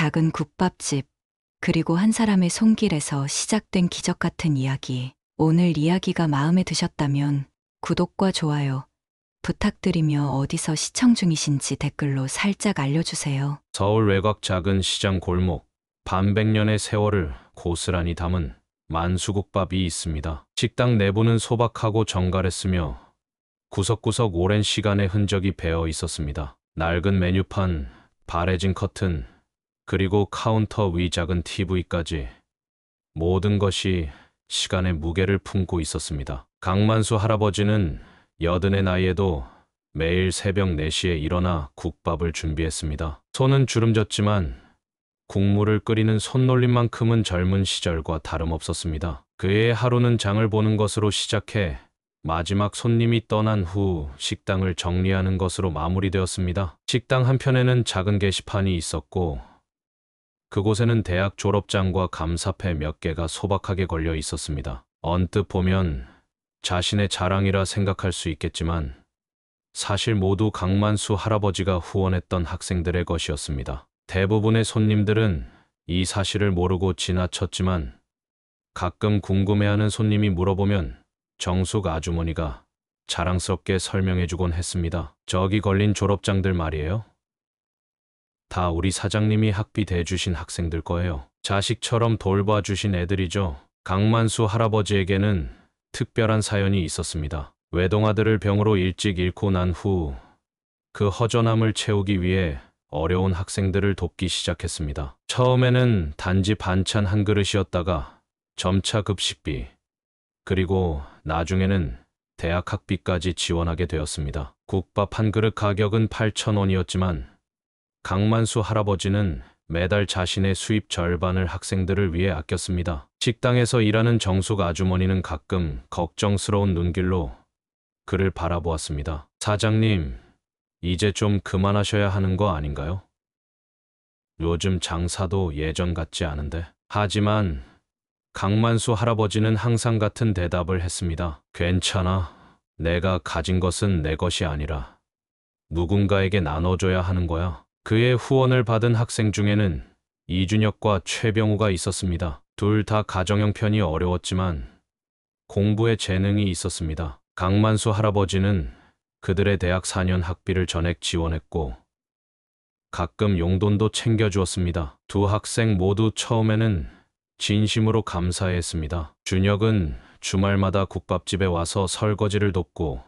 작은 국밥집, 그리고 한 사람의 손길에서 시작된 기적 같은 이야기. 오늘 이야기가 마음에 드셨다면 구독과 좋아요 부탁드리며 어디서 시청 중이신지 댓글로 살짝 알려주세요. 서울 외곽 작은 시장 골목, 반백년의 세월을 고스란히 담은 만수국밥이 있습니다. 식당 내부는 소박하고 정갈했으며 구석구석 오랜 시간의 흔적이 배어 있었습니다. 낡은 메뉴판, 바래진 커튼, 그리고 카운터 위 작은 TV까지 모든 것이 시간의 무게를 품고 있었습니다. 강만수 할아버지는 여든의 나이에도 매일 새벽 4시에 일어나 국밥을 준비했습니다. 손은 주름졌지만 국물을 끓이는 손놀림만큼은 젊은 시절과 다름없었습니다. 그의 하루는 장을 보는 것으로 시작해 마지막 손님이 떠난 후 식당을 정리하는 것으로 마무리되었습니다. 식당 한편에는 작은 게시판이 있었고 그곳에는 대학 졸업장과 감사패 몇 개가 소박하게 걸려 있었습니다. 언뜻 보면 자신의 자랑이라 생각할 수 있겠지만 사실 모두 강만수 할아버지가 후원했던 학생들의 것이었습니다. 대부분의 손님들은 이 사실을 모르고 지나쳤지만 가끔 궁금해하는 손님이 물어보면 정숙 아주머니가 자랑스럽게 설명해주곤 했습니다. 저기 걸린 졸업장들 말이에요. 다 우리 사장님이 학비 대주신 학생들 거예요. 자식처럼 돌봐주신 애들이죠. 강만수 할아버지에게는 특별한 사연이 있었습니다. 외동아들을 병으로 일찍 잃고 난 후 그 허전함을 채우기 위해 어려운 학생들을 돕기 시작했습니다. 처음에는 단지 반찬 한 그릇이었다가 점차 급식비, 그리고 나중에는 대학 학비까지 지원하게 되었습니다. 국밥 한 그릇 가격은 8,000원이었지만 강만수 할아버지는 매달 자신의 수입 절반을 학생들을 위해 아꼈습니다. 식당에서 일하는 정숙 아주머니는 가끔 걱정스러운 눈길로 그를 바라보았습니다. 사장님, 이제 좀 그만하셔야 하는 거 아닌가요? 요즘 장사도 예전 같지 않은데. 하지만 강만수 할아버지는 항상 같은 대답을 했습니다. 괜찮아. 내가 가진 것은 내 것이 아니라 누군가에게 나눠줘야 하는 거야. 그의 후원을 받은 학생 중에는 이준혁과 최병우가 있었습니다. 둘 다 가정 형편이 어려웠지만 공부에 재능이 있었습니다. 강만수 할아버지는 그들의 대학 4년 학비를 전액 지원했고 가끔 용돈도 챙겨주었습니다. 두 학생 모두 처음에는 진심으로 감사했습니다. 준혁은 주말마다 국밥집에 와서 설거지를 돕고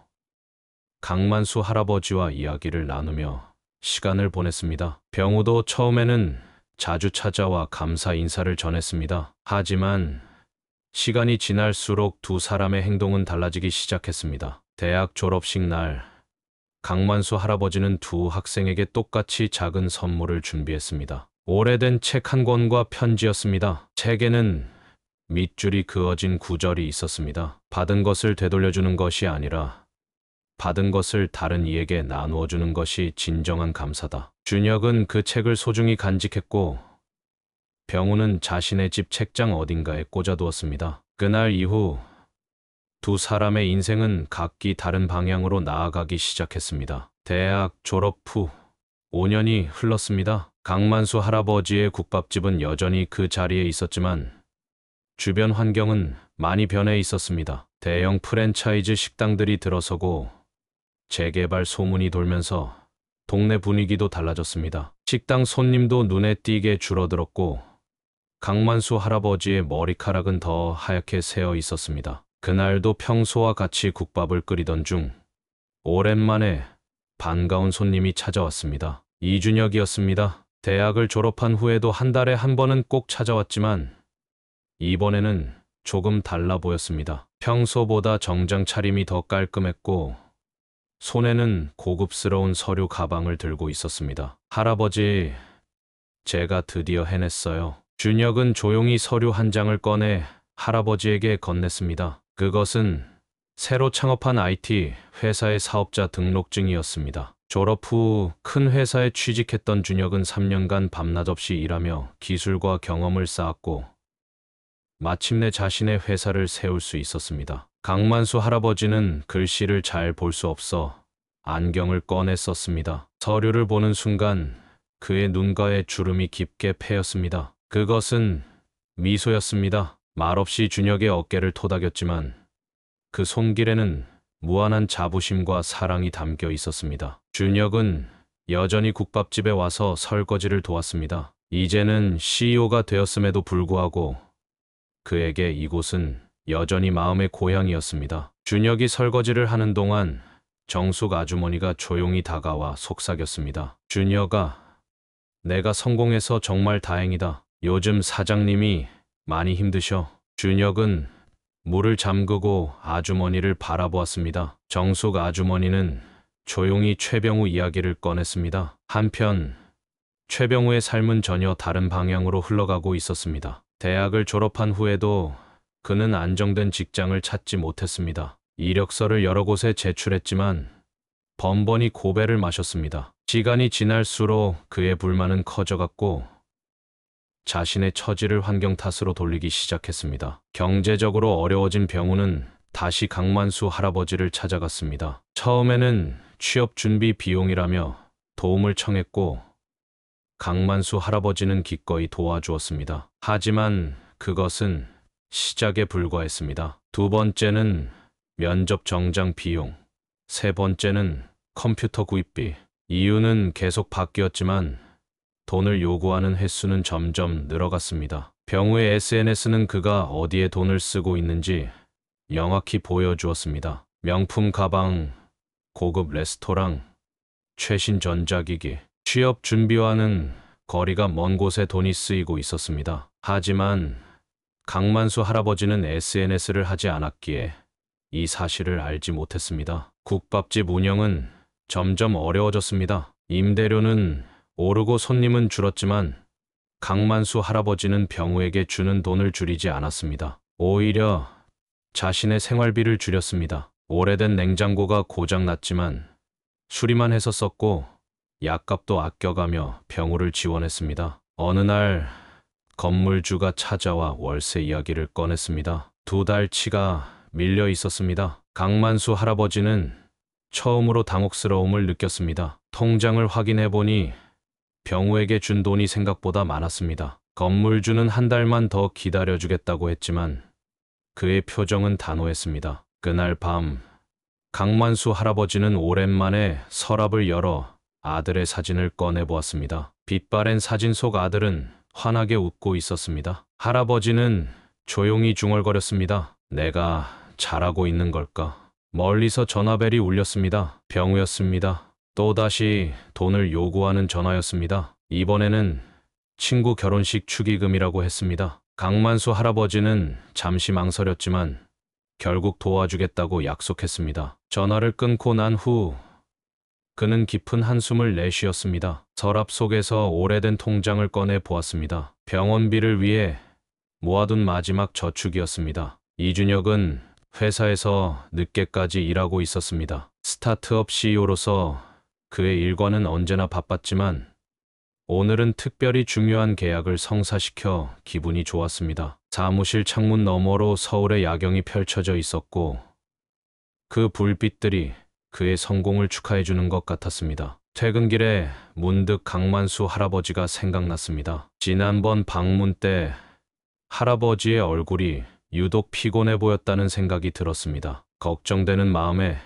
강만수 할아버지와 이야기를 나누며 시간을 보냈습니다. 병우도 처음에는 자주 찾아와 감사 인사를 전했습니다. 하지만 시간이 지날수록 두 사람의 행동은 달라지기 시작했습니다. 대학 졸업식 날, 강만수 할아버지는 두 학생에게 똑같이 작은 선물을 준비했습니다. 오래된 책 한 권과 편지였습니다. 책에는 밑줄이 그어진 구절이 있었습니다. 받은 것을 되돌려주는 것이 아니라 받은 것을 다른 이에게 나누어 주는 것이 진정한 감사다. 준혁은 그 책을 소중히 간직했고 병우는 자신의 집 책장 어딘가에 꽂아두었습니다. 그날 이후 두 사람의 인생은 각기 다른 방향으로 나아가기 시작했습니다. 대학 졸업 후 5년이 흘렀습니다. 강만수 할아버지의 국밥집은 여전히 그 자리에 있었지만 주변 환경은 많이 변해 있었습니다. 대형 프랜차이즈 식당들이 들어서고 재개발 소문이 돌면서 동네 분위기도 달라졌습니다. 식당 손님도 눈에 띄게 줄어들었고 강만수 할아버지의 머리카락은 더 하얗게 새어 있었습니다. 그날도 평소와 같이 국밥을 끓이던 중 오랜만에 반가운 손님이 찾아왔습니다. 이준혁이었습니다. 대학을 졸업한 후에도 한 달에 한 번은 꼭 찾아왔지만 이번에는 조금 달라 보였습니다. 평소보다 정장 차림이 더 깔끔했고 손에는 고급스러운 서류 가방을 들고 있었습니다. 할아버지, 제가 드디어 해냈어요. 준혁은 조용히 서류 한 장을 꺼내 할아버지에게 건넸습니다. 그것은 새로 창업한 IT 회사의 사업자 등록증이었습니다. 졸업 후 큰 회사에 취직했던 준혁은 3년간 밤낮 없이 일하며 기술과 경험을 쌓았고 마침내 자신의 회사를 세울 수 있었습니다. 강만수 할아버지는 글씨를 잘 볼 수 없어 안경을 꺼내 썼습니다. 서류를 보는 순간 그의 눈가에 주름이 깊게 패였습니다. 그것은 미소였습니다. 말없이 준혁의 어깨를 토닥였지만 그 손길에는 무한한 자부심과 사랑이 담겨 있었습니다. 준혁은 여전히 국밥집에 와서 설거지를 도왔습니다. 이제는 CEO가 되었음에도 불구하고 그에게 이곳은 여전히 마음의 고향이었습니다. 준혁이 설거지를 하는 동안 정숙 아주머니가 조용히 다가와 속삭였습니다. 준혁아, 내가 성공해서 정말 다행이다. 요즘 사장님이 많이 힘드셔. 준혁은 물을 잠그고 아주머니를 바라보았습니다. 정숙 아주머니는 조용히 최병우 이야기를 꺼냈습니다. 한편 최병우의 삶은 전혀 다른 방향으로 흘러가고 있었습니다. 대학을 졸업한 후에도 그는 안정된 직장을 찾지 못했습니다. 이력서를 여러 곳에 제출했지만 번번이 고배를 마셨습니다. 시간이 지날수록 그의 불만은 커져갔고 자신의 처지를 환경 탓으로 돌리기 시작했습니다. 경제적으로 어려워진 병우는 다시 강만수 할아버지를 찾아갔습니다. 처음에는 취업 준비 비용이라며 도움을 청했고 강만수 할아버지는 기꺼이 도와주었습니다. 하지만 그것은 시작에 불과했습니다. 두 번째는 면접 정장 비용, 세 번째는 컴퓨터 구입비. 이유는 계속 바뀌었지만 돈을 요구하는 횟수는 점점 늘어갔습니다. 병우의 SNS는 그가 어디에 돈을 쓰고 있는지 명확히 보여주었습니다. 명품 가방, 고급 레스토랑, 최신 전자기기. 취업 준비와는 거리가 먼 곳에 돈이 쓰이고 있었습니다. 하지만 강만수 할아버지는 SNS를 하지 않았기에 이 사실을 알지 못했습니다. 국밥집 운영은 점점 어려워졌습니다. 임대료는 오르고 손님은 줄었지만 강만수 할아버지는 병우에게 주는 돈을 줄이지 않았습니다. 오히려 자신의 생활비를 줄였습니다. 오래된 냉장고가 고장났지만 수리만 해서 썼고 약값도 아껴가며 병우를 지원했습니다. 어느 날 건물주가 찾아와 월세 이야기를 꺼냈습니다. 2달치가 밀려 있었습니다. 강만수 할아버지는 처음으로 당혹스러움을 느꼈습니다. 통장을 확인해 보니 병우에게 준 돈이 생각보다 많았습니다. 건물주는 한 달만 더 기다려주겠다고 했지만 그의 표정은 단호했습니다. 그날 밤 강만수 할아버지는 오랜만에 서랍을 열어 아들의 사진을 꺼내보았습니다. 빛바랜 사진 속 아들은 환하게 웃고 있었습니다. 할아버지는 조용히 중얼거렸습니다. 내가 잘하고 있는 걸까? 멀리서 전화벨이 울렸습니다. 병우였습니다. 또다시 돈을 요구하는 전화였습니다. 이번에는 친구 결혼식 축의금이라고 했습니다. 강만수 할아버지는 잠시 망설였지만 결국 도와주겠다고 약속했습니다. 전화를 끊고 난 후 그는 깊은 한숨을 내쉬었습니다. 서랍 속에서 오래된 통장을 꺼내 보았습니다. 병원비를 위해 모아둔 마지막 저축이었습니다. 이준혁은 회사에서 늦게까지 일하고 있었습니다. 스타트업 CEO로서 그의 일과는 언제나 바빴지만 오늘은 특별히 중요한 계약을 성사시켜 기분이 좋았습니다. 사무실 창문 너머로 서울의 야경이 펼쳐져 있었고 그 불빛들이 그의 성공을 축하해주는 것 같았습니다. 퇴근길에 문득 강만수 할아버지가 생각났습니다. 지난번 방문 때 할아버지의 얼굴이 유독 피곤해 보였다는 생각이 들었습니다. 걱정되는 마음에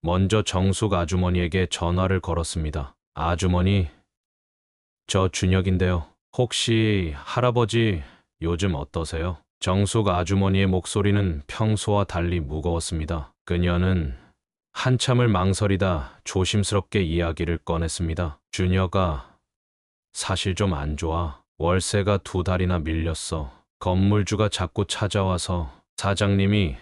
먼저 정숙 아주머니에게 전화를 걸었습니다. 아주머니, 저 준혁인데요. 혹시 할아버지 요즘 어떠세요? 정숙 아주머니의 목소리는 평소와 달리 무거웠습니다. 그녀는 한참을 망설이다 조심스럽게 이야기를 꺼냈습니다. 준혁아, 사실 좀 안 좋아. 월세가 2달이나 밀렸어. 건물주가 자꾸 찾아와서 사장님이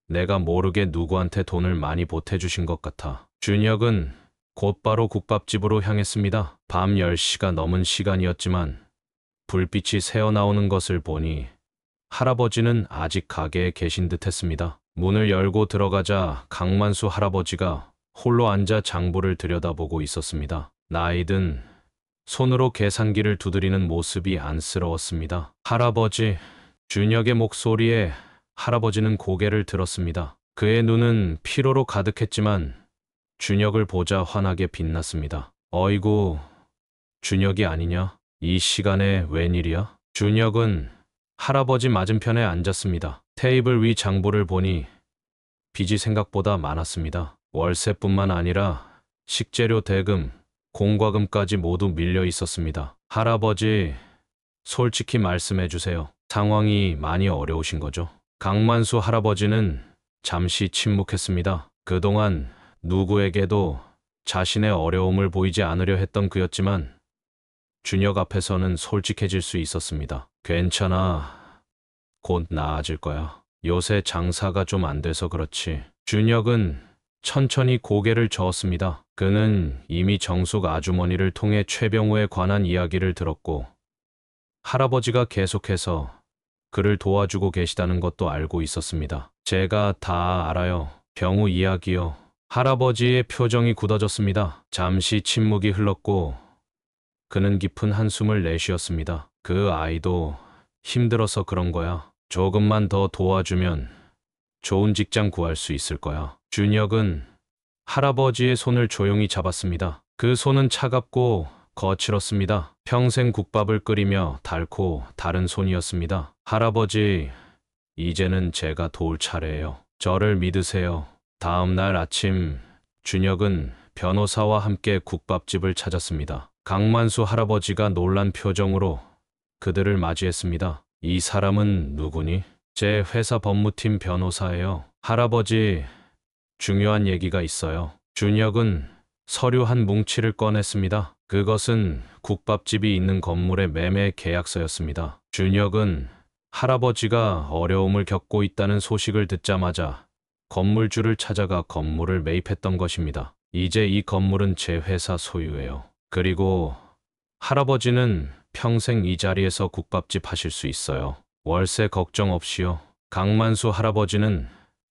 내가 모르게 누구한테 돈을 많이 보태주신 것 같아. 준혁은 곧바로 국밥집으로 향했습니다. 밤 10시가 넘은 시간이었지만 불빛이 새어나오는 것을 보니 할아버지는 아직 가게에 계신 듯 했습니다. 문을 열고 들어가자 강만수 할아버지가 홀로 앉아 장부를 들여다보고 있었습니다. 나이든 손으로 계산기를 두드리는 모습이 안쓰러웠습니다. 할아버지, 준혁의 목소리에 할아버지는 고개를 들었습니다. 그의 눈은 피로로 가득했지만 준혁을 보자 환하게 빛났습니다. 어이구, 준혁이 아니냐? 이 시간에 웬일이야? 준혁은 할아버지 맞은편에 앉았습니다. 테이블 위 장부를 보니 빚이 생각보다 많았습니다. 월세뿐만 아니라 식재료 대금, 공과금까지 모두 밀려 있었습니다. 할아버지, 솔직히 말씀해 주세요. 상황이 많이 어려우신 거죠? 강만수 할아버지는 잠시 침묵했습니다. 그동안 누구에게도 자신의 어려움을 보이지 않으려 했던 그였지만 준혁 앞에서는 솔직해질 수 있었습니다. 괜찮아. 곧 나아질 거야. 요새 장사가 좀 안 돼서 그렇지. 준혁은 천천히 고개를 저었습니다. 그는 이미 정숙 아주머니를 통해 최병우에 관한 이야기를 들었고 할아버지가 계속해서 그를 도와주고 계시다는 것도 알고 있었습니다. 제가 다 알아요. 병우 이야기요. 할아버지의 표정이 굳어졌습니다. 잠시 침묵이 흘렀고 그는 깊은 한숨을 내쉬었습니다. 그 아이도 힘들어서 그런 거야. 조금만 더 도와주면 좋은 직장 구할 수 있을 거야. 준혁은 할아버지의 손을 조용히 잡았습니다. 그 손은 차갑고 거칠었습니다. 평생 국밥을 끓이며 닳고 다른 손이었습니다. 할아버지, 이제는 제가 도울 차례예요. 저를 믿으세요. 다음 날 아침, 준혁은 변호사와 함께 국밥집을 찾았습니다. 강만수 할아버지가 놀란 표정으로 그들을 맞이했습니다. 이 사람은 누구니? 제 회사 법무팀 변호사예요. 할아버지, 중요한 얘기가 있어요. 준혁은 서류 한 뭉치를 꺼냈습니다. 그것은 국밥집이 있는 건물의 매매 계약서였습니다. 준혁은 할아버지가 어려움을 겪고 있다는 소식을 듣자마자 건물주를 찾아가 건물을 매입했던 것입니다. 이제 이 건물은 제 회사 소유예요. 그리고 할아버지는 평생 이 자리에서 국밥집 하실 수 있어요. 월세 걱정 없이요. 강만수 할아버지는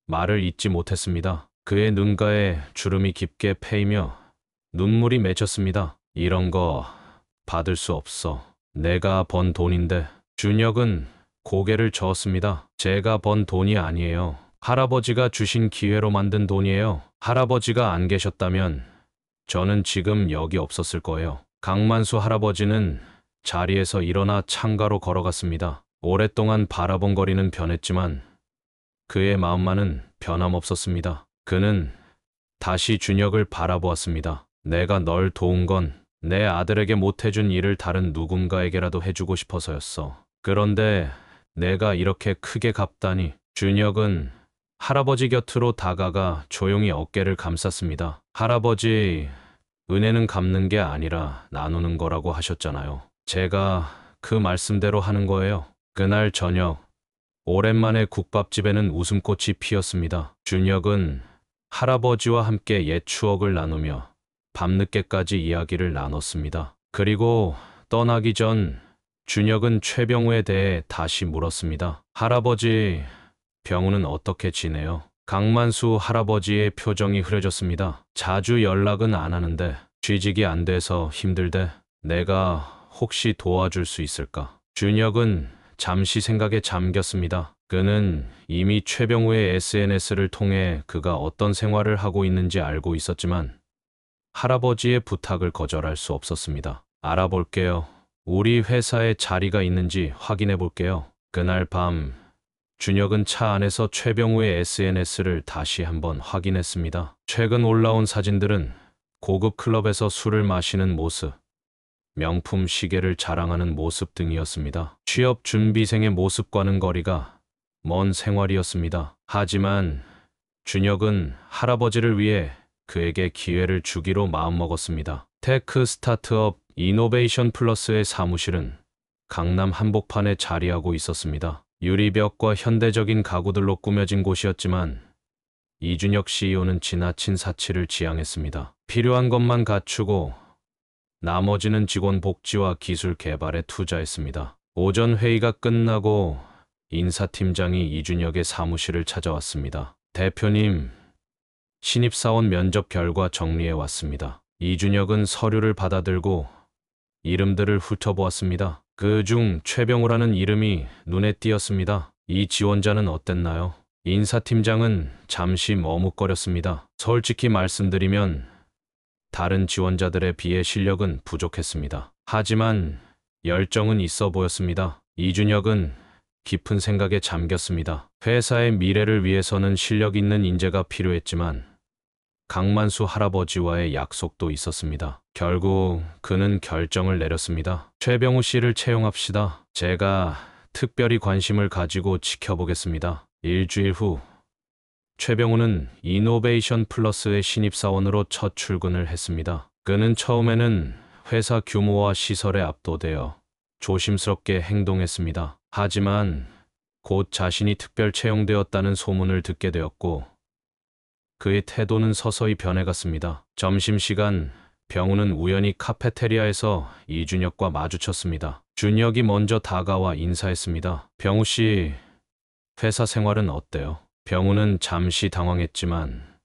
말을 잇지 못했습니다. 그의 눈가에 주름이 깊게 패이며 눈물이 맺혔습니다. 이런 거 받을 수 없어. 내가 번 돈인데. 준혁은 고개를 저었습니다. 제가 번 돈이 아니에요. 할아버지가 주신 기회로 만든 돈이에요. 할아버지가 안 계셨다면 저는 지금 여기 없었을 거예요. 강만수 할아버지는 자리에서 일어나 창가로 걸어갔습니다. 오랫동안 바라본 거리는 변했지만 그의 마음만은 변함없었습니다. 그는 다시 준혁을 바라보았습니다. 내가 널 도운 건 내 아들에게 못해준 일을 다른 누군가에게라도 해주고 싶어서였어. 그런데 내가 이렇게 크게 갚다니. 준혁은 할아버지 곁으로 다가가 조용히 어깨를 감쌌습니다. 할아버지, 은혜는 갚는 게 아니라 나누는 거라고 하셨잖아요. 제가 그 말씀대로 하는 거예요. 그날 저녁, 오랜만에 국밥집에는 웃음꽃이 피었습니다. 준혁은 할아버지와 함께 옛 추억을 나누며 밤늦게까지 이야기를 나눴습니다. 그리고 떠나기 전 준혁은 최병우에 대해 다시 물었습니다. 할아버지, 병우는 어떻게 지내요? 강만수 할아버지의 표정이 흐려졌습니다. 자주 연락은 안 하는데 취직이 안 돼서 힘들대. 내가 혹시 도와줄 수 있을까? 준혁은 잠시 생각에 잠겼습니다. 그는 이미 최병우의 SNS를 통해 그가 어떤 생활을 하고 있는지 알고 있었지만 할아버지의 부탁을 거절할 수 없었습니다. 알아볼게요. 우리 회사에 자리가 있는지 확인해 볼게요. 그날 밤 준혁은 차 안에서 최병우의 SNS를 다시 한번 확인했습니다. 최근 올라온 사진들은 고급 클럽에서 술을 마시는 모습, 명품 시계를 자랑하는 모습 등이었습니다. 취업 준비생의 모습과는 거리가 먼 생활이었습니다. 하지만 준혁은 할아버지를 위해 그에게 기회를 주기로 마음먹었습니다. 테크 스타트업 이노베이션 플러스의 사무실은 강남 한복판에 자리하고 있었습니다. 유리벽과 현대적인 가구들로 꾸며진 곳이었지만 이준혁 CEO는 지나친 사치를 지향했습니다. 필요한 것만 갖추고 나머지는 직원 복지와 기술 개발에 투자했습니다. 오전 회의가 끝나고 인사팀장이 이준혁의 사무실을 찾아왔습니다. 대표님, 신입사원 면접 결과 정리해 왔습니다. 이준혁은 서류를 받아들고 이름들을 훑어보았습니다. 그중 최병우라는 이름이 눈에 띄었습니다. 이 지원자는 어땠나요? 인사팀장은 잠시 머뭇거렸습니다. 솔직히 말씀드리면 다른 지원자들에 비해 실력은 부족했습니다. 하지만 열정은 있어 보였습니다. 이준혁은 깊은 생각에 잠겼습니다. 회사의 미래를 위해서는 실력 있는 인재가 필요했지만 강만수 할아버지와의 약속도 있었습니다. 결국 그는 결정을 내렸습니다. 최병우 씨를 채용합시다. 제가 특별히 관심을 가지고 지켜보겠습니다. 일주일 후 최병우는 이노베이션 플러스의 신입사원으로 첫 출근을 했습니다. 그는 처음에는 회사 규모와 시설에 압도되어 조심스럽게 행동했습니다. 하지만 곧 자신이 특별 채용되었다는 소문을 듣게 되었고 그의 태도는 서서히 변해갔습니다. 점심시간 병우는 우연히 카페테리아에서 이준혁과 마주쳤습니다. 준혁이 먼저 다가와 인사했습니다. 병우 씨, 회사 생활은 어때요? 병우는 잠시 당황했지만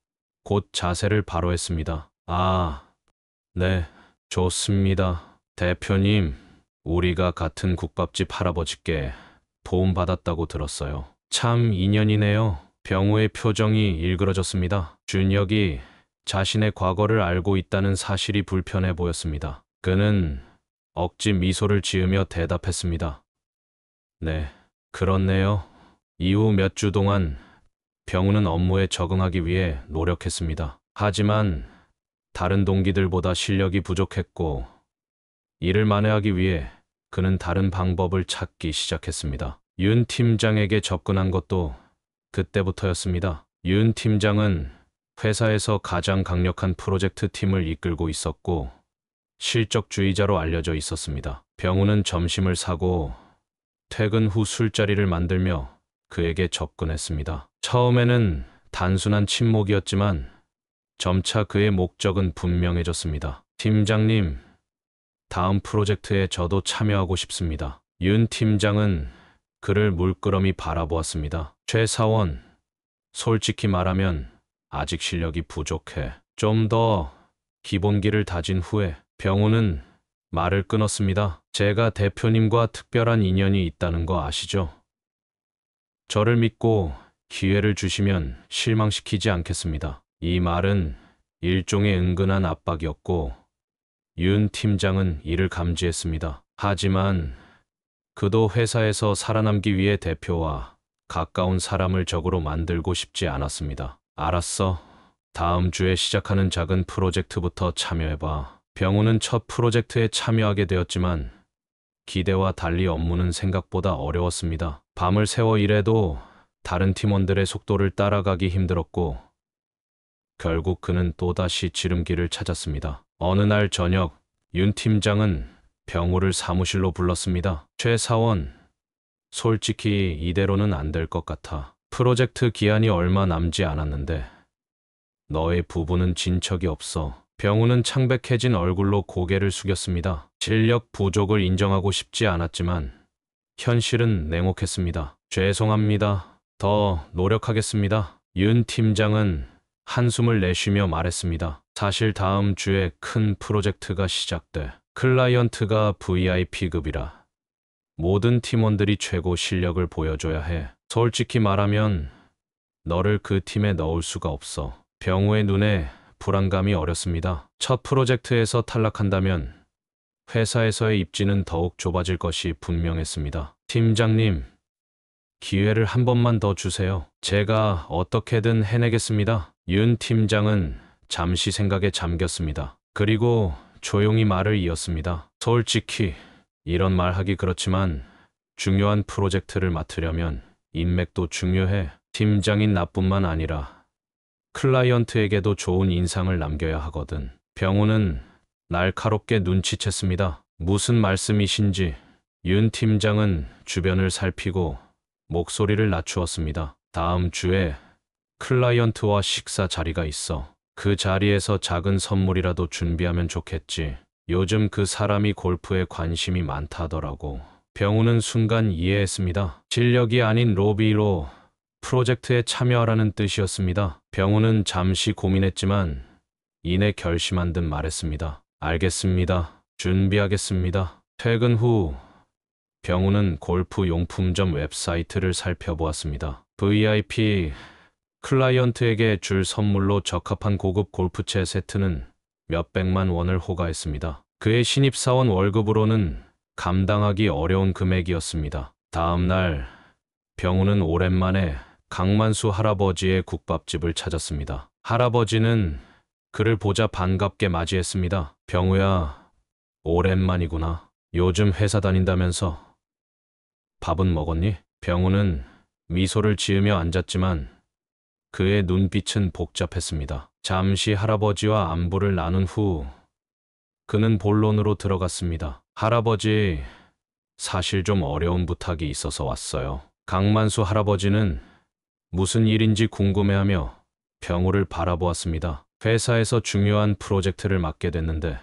곧 자세를 바로 했습니다. 아, 네, 좋습니다. 대표님, 우리가 같은 국밥집 할아버지께 도움받았다고 들었어요. 참 인연이네요. 병우의 표정이 일그러졌습니다. 준혁이 자신의 과거를 알고 있다는 사실이 불편해 보였습니다. 그는 억지 미소를 지으며 대답했습니다. 네, 그렇네요. 이후 몇 주 동안 병우는 업무에 적응하기 위해 노력했습니다. 하지만 다른 동기들보다 실력이 부족했고 이를 만회하기 위해 그는 다른 방법을 찾기 시작했습니다. 윤 팀장에게 접근한 것도 그때부터였습니다. 윤 팀장은 회사에서 가장 강력한 프로젝트 팀을 이끌고 있었고 실적주의자로 알려져 있었습니다. 병우는 점심을 사고 퇴근 후 술자리를 만들며 그에게 접근했습니다. 처음에는 단순한 침묵이었지만 점차 그의 목적은 분명해졌습니다. 팀장님, 다음 프로젝트에 저도 참여하고 싶습니다. 윤 팀장은 그를 물끄러미 바라보았습니다. 최 사원, 솔직히 말하면 아직 실력이 부족해. 좀 더 기본기를 다진 후에 병우는 말을 끊었습니다. 제가 대표님과 특별한 인연이 있다는 거 아시죠? 저를 믿고 기회를 주시면 실망시키지 않겠습니다. 이 말은 일종의 은근한 압박이었고 윤 팀장은 이를 감지했습니다. 하지만 그도 회사에서 살아남기 위해 대표와 가까운 사람을 적으로 만들고 싶지 않았습니다. 알았어. 다음 주에 시작하는 작은 프로젝트부터 참여해봐. 병우는 첫 프로젝트에 참여하게 되었지만 기대와 달리 업무는 생각보다 어려웠습니다. 밤을 새워 일해도 다른 팀원들의 속도를 따라가기 힘들었고 결국 그는 또다시 지름길을 찾았습니다. 어느 날 저녁 윤 팀장은 병우를 사무실로 불렀습니다. 최 사원, 솔직히 이대로는 안 될 것 같아. 프로젝트 기한이 얼마 남지 않았는데 너의 부부는 진척이 없어. 병우는 창백해진 얼굴로 고개를 숙였습니다. 실력 부족을 인정하고 싶지 않았지만 현실은 냉혹했습니다. 죄송합니다. 더 노력하겠습니다. 윤 팀장은 한숨을 내쉬며 말했습니다. 사실 다음 주에 큰 프로젝트가 시작돼. 클라이언트가 VIP급이라 모든 팀원들이 최고 실력을 보여줘야 해. 솔직히 말하면 너를 그 팀에 넣을 수가 없어. 병우의 눈에 불안감이 어렸습니다. 첫 프로젝트에서 탈락한다면 회사에서의 입지는 더욱 좁아질 것이 분명했습니다. 팀장님, 기회를 한 번만 더 주세요. 제가 어떻게든 해내겠습니다. 윤 팀장은 잠시 생각에 잠겼습니다. 그리고 조용히 말을 이었습니다. 솔직히 이런 말 하기 그렇지만 중요한 프로젝트를 맡으려면 인맥도 중요해. 팀장인 나뿐만 아니라 클라이언트에게도 좋은 인상을 남겨야 하거든. 병우는 날카롭게 눈치챘습니다. 무슨 말씀이신지. 윤 팀장은 주변을 살피고 목소리를 낮추었습니다. 다음 주에 클라이언트와 식사 자리가 있어. 그 자리에서 작은 선물이라도 준비하면 좋겠지. 요즘 그 사람이 골프에 관심이 많다더라고. 병우는 순간 이해했습니다. 실력이 아닌 로비로 프로젝트에 참여하라는 뜻이었습니다. 병우는 잠시 고민했지만 이내 결심한 듯 말했습니다. 알겠습니다. 준비하겠습니다. 퇴근 후 병우는 골프 용품점 웹사이트를 살펴보았습니다. VIP 클라이언트에게 줄 선물로 적합한 고급 골프채 세트는 몇백만 원을 호가했습니다. 그의 신입사원 월급으로는 감당하기 어려운 금액이었습니다. 다음 날 병우는 오랜만에 강만수 할아버지의 국밥집을 찾았습니다. 할아버지는 그를 보자 반갑게 맞이했습니다. 병우야, 오랜만이구나. 요즘 회사 다닌다면서. 밥은 먹었니? 병우는 미소를 지으며 앉았지만 그의 눈빛은 복잡했습니다. 잠시 할아버지와 안부를 나눈 후 그는 본론으로 들어갔습니다. 할아버지, 사실 좀 어려운 부탁이 있어서 왔어요. 강만수 할아버지는 무슨 일인지 궁금해하며 병우를 바라보았습니다. 회사에서 중요한 프로젝트를 맡게 됐는데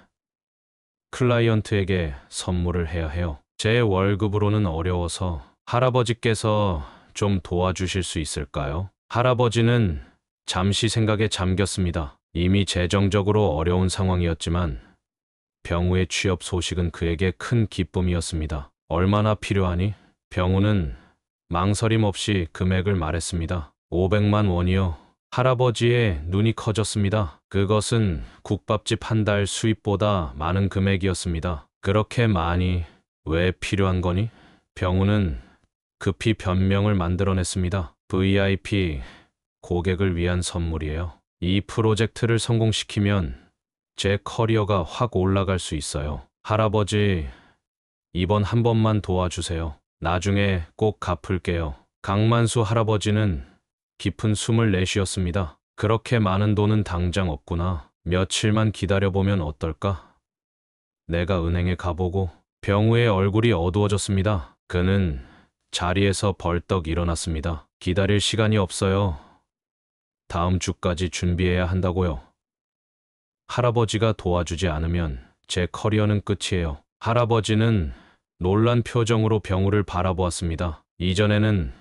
클라이언트에게 선물을 해야 해요. 제 월급으로는 어려워서 할아버지께서 좀 도와주실 수 있을까요? 할아버지는 잠시 생각에 잠겼습니다. 이미 재정적으로 어려운 상황이었지만 병우의 취업 소식은 그에게 큰 기쁨이었습니다. 얼마나 필요하니? 병우는 망설임 없이 금액을 말했습니다. 500만 원이요. 할아버지의 눈이 커졌습니다. 그것은 국밥집 한 달 수입보다 많은 금액이었습니다. 그렇게 많이 왜 필요한 거니? 병우는 급히 변명을 만들어냈습니다. VIP 고객을 위한 선물이에요. 이 프로젝트를 성공시키면 제 커리어가 확 올라갈 수 있어요. 할아버지, 이번 한 번만 도와주세요. 나중에 꼭 갚을게요. 강만수 할아버지는 깊은 숨을 내쉬었습니다. 그렇게 많은 돈은 당장 없구나. 며칠만 기다려보면 어떨까? 내가 은행에 가보고. 병우의 얼굴이 어두워졌습니다. 그는 자리에서 벌떡 일어났습니다. 기다릴 시간이 없어요. 다음 주까지 준비해야 한다고요. 할아버지가 도와주지 않으면 제 커리어는 끝이에요. 할아버지는 놀란 표정으로 병우를 바라보았습니다. 이전에는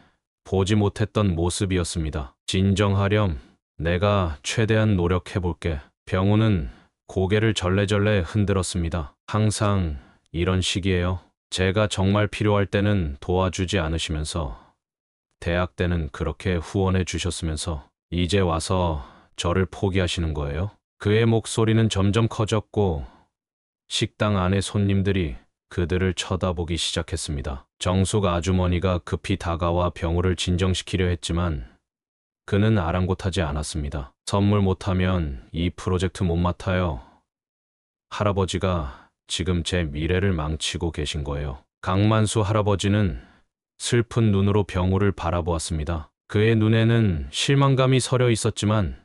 보지 못했던 모습이었습니다. 진정하렴. 내가 최대한 노력해볼게. 병우는 고개를 절레절레 흔들었습니다. 항상 이런 식이에요. 제가 정말 필요할 때는 도와주지 않으시면서 대학 때는 그렇게 후원해 주셨으면서 이제 와서 저를 포기하시는 거예요? 그의 목소리는 점점 커졌고 식당 안의 손님들이 그들을 쳐다보기 시작했습니다. 정숙 아주머니가 급히 다가와 병우를 진정시키려 했지만 그는 아랑곳하지 않았습니다. 선물 못하면 이 프로젝트 못 맡아요. 할아버지가 지금 제 미래를 망치고 계신 거예요. 강만수 할아버지는 슬픈 눈으로 병우를 바라보았습니다. 그의 눈에는 실망감이 서려 있었지만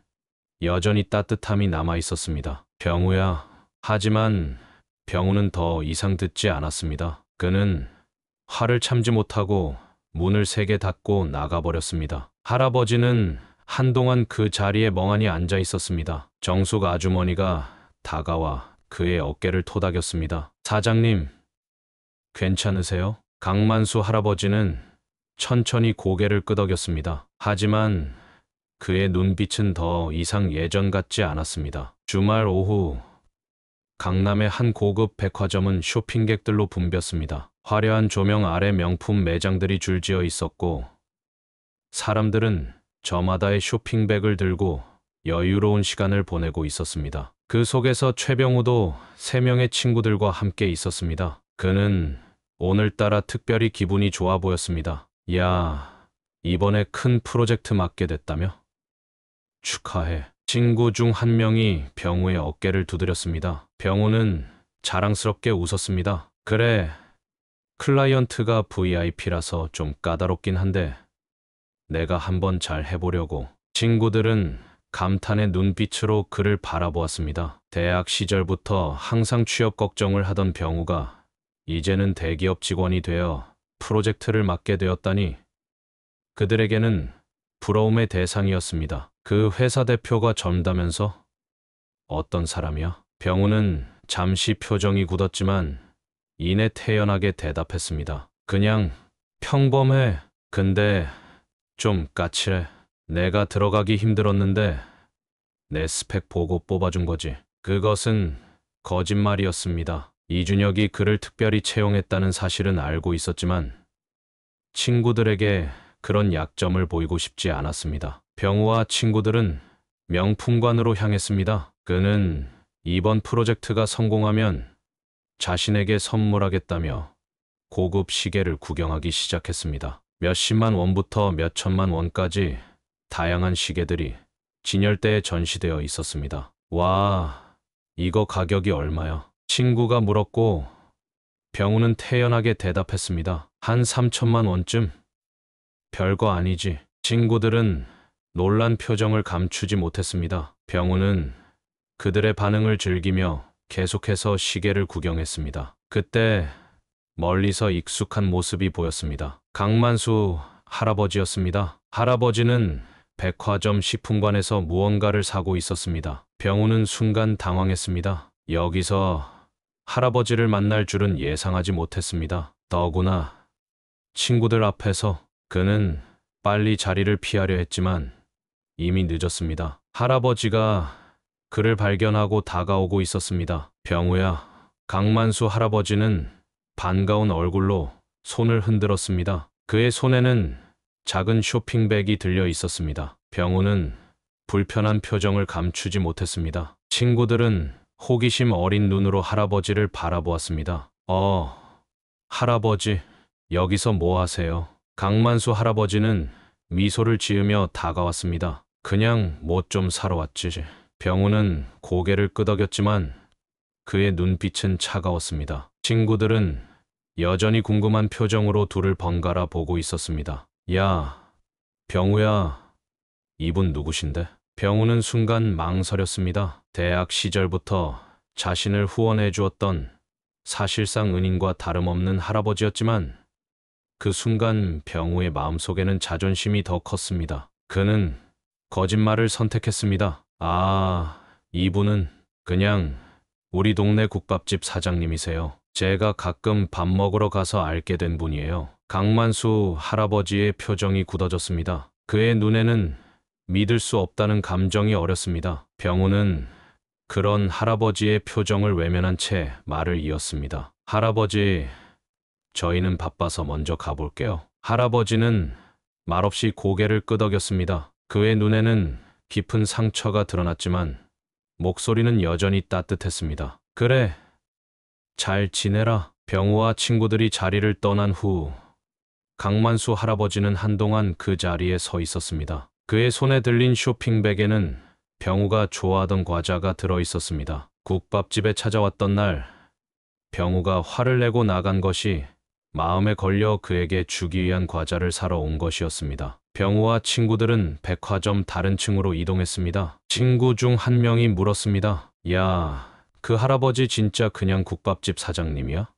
여전히 따뜻함이 남아 있었습니다. 병우야. 하지만 병우는 더 이상 듣지 않았습니다. 그는 화를 참지 못하고 문을 세게 닫고 나가버렸습니다. 할아버지는 한동안 그 자리에 멍하니 앉아 있었습니다. 정숙 아주머니가 다가와 그의 어깨를 토닥였습니다. 사장님, 괜찮으세요? 강만수 할아버지는 천천히 고개를 끄덕였습니다. 하지만 그의 눈빛은 더 이상 예전 같지 않았습니다. 주말 오후 강남의 한 고급 백화점은 쇼핑객들로 붐볐습니다. 화려한 조명 아래 명품 매장들이 줄지어 있었고 사람들은 저마다의 쇼핑백을 들고 여유로운 시간을 보내고 있었습니다. 그 속에서 최병우도 3명의 친구들과 함께 있었습니다. 그는 오늘따라 특별히 기분이 좋아 보였습니다. 야, 이번에 큰 프로젝트 맡게 됐다며? 축하해. 친구 중 한 명이 병우의 어깨를 두드렸습니다. 병우는 자랑스럽게 웃었습니다. 그래, 클라이언트가 VIP라서 좀 까다롭긴 한데 내가 한번 잘 해보려고. 친구들은 감탄의 눈빛으로 그를 바라보았습니다. 대학 시절부터 항상 취업 걱정을 하던 병우가 이제는 대기업 직원이 되어 프로젝트를 맡게 되었다니 그들에게는 부러움의 대상이었습니다. 그 회사 대표가 젊다면서? 어떤 사람이야? 병우는 잠시 표정이 굳었지만 이내 태연하게 대답했습니다. 그냥 평범해. 근데 좀 까칠해. 내가 들어가기 힘들었는데 내 스펙 보고 뽑아준 거지. 그것은 거짓말이었습니다. 이준혁이 그를 특별히 채용했다는 사실은 알고 있었지만 친구들에게 그런 약점을 보이고 싶지 않았습니다. 병우와 친구들은 명품관으로 향했습니다. 그는 이번 프로젝트가 성공하면 자신에게 선물하겠다며 고급 시계를 구경하기 시작했습니다. 몇십만 원부터 몇천만 원까지 다양한 시계들이 진열대에 전시되어 있었습니다. 와, 이거 가격이 얼마야? 친구가 물었고 병우는 태연하게 대답했습니다. 한 3천만 원쯤? 별거 아니지. 친구들은 놀란 표정을 감추지 못했습니다. 병우는 그들의 반응을 즐기며 계속해서 시계를 구경했습니다. 그때 멀리서 익숙한 모습이 보였습니다. 강만수 할아버지였습니다. 할아버지는 백화점 식품관에서 무언가를 사고 있었습니다. 병우는 순간 당황했습니다. 여기서 할아버지를 만날 줄은 예상하지 못했습니다. 더구나 친구들 앞에서. 그는 빨리 자리를 피하려 했지만 이미 늦었습니다. 할아버지가 그를 발견하고 다가오고 있었습니다. 병우야. 강만수 할아버지는 반가운 얼굴로 손을 흔들었습니다. 그의 손에는 작은 쇼핑백이 들려 있었습니다. 병우는 불편한 표정을 감추지 못했습니다. 친구들은 호기심 어린 눈으로 할아버지를 바라보았습니다. 할아버지, 여기서 뭐 하세요? 강만수 할아버지는 미소를 지으며 다가왔습니다. 그냥 뭐 좀 사러 왔지. 병우는 고개를 끄덕였지만 그의 눈빛은 차가웠습니다. 친구들은 여전히 궁금한 표정으로 둘을 번갈아 보고 있었습니다. 야, 병우야, 이분 누구신데? 병우는 순간 망설였습니다. 대학 시절부터 자신을 후원해 주었던 사실상 은인과 다름없는 할아버지였지만 그 순간 병우의 마음속에는 자존심이 더 컸습니다. 그는 거짓말을 선택했습니다. 이분은 그냥 우리 동네 국밥집 사장님이세요. 제가 가끔 밥 먹으러 가서 알게 된 분이에요. 강만수 할아버지의 표정이 굳어졌습니다. 그의 눈에는 믿을 수 없다는 감정이 어렸습니다. 병우는 그런 할아버지의 표정을 외면한 채 말을 이었습니다. 할아버지, 저희는 바빠서 먼저 가볼게요. 할아버지는 말없이 고개를 끄덕였습니다. 그의 눈에는 깊은 상처가 드러났지만 목소리는 여전히 따뜻했습니다. 그래, 잘 지내라. 병우와 친구들이 자리를 떠난 후 강만수 할아버지는 한동안 그 자리에 서 있었습니다. 그의 손에 들린 쇼핑백에는 병우가 좋아하던 과자가 들어 있었습니다. 국밥집에 찾아왔던 날 병우가 화를 내고 나간 것이 마음에 걸려 그에게 주기 위한 과자를 사러 온 것이었습니다. 병우와 친구들은 백화점 다른 층으로 이동했습니다. 친구 중 한 명이 물었습니다. 야, 그 할아버지 진짜 그냥 국밥집 사장님이야?